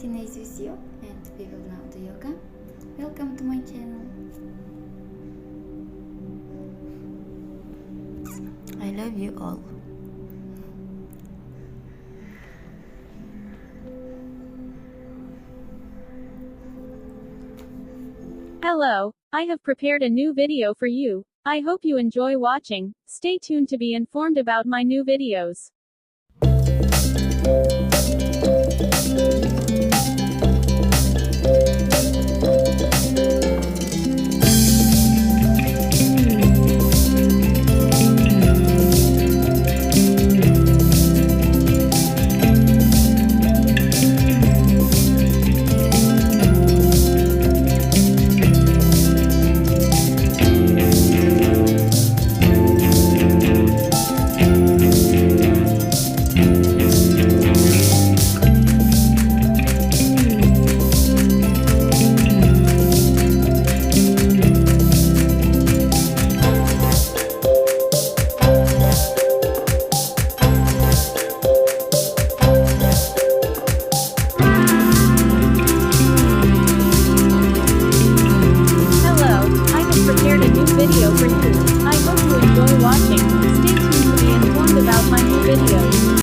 Teenage with you, and we will now do yoga. Welcome to my channel. I love you all. Hello, I have prepared a new video for you. I hope you enjoy watching. Stay tuned to be informed about my new videos.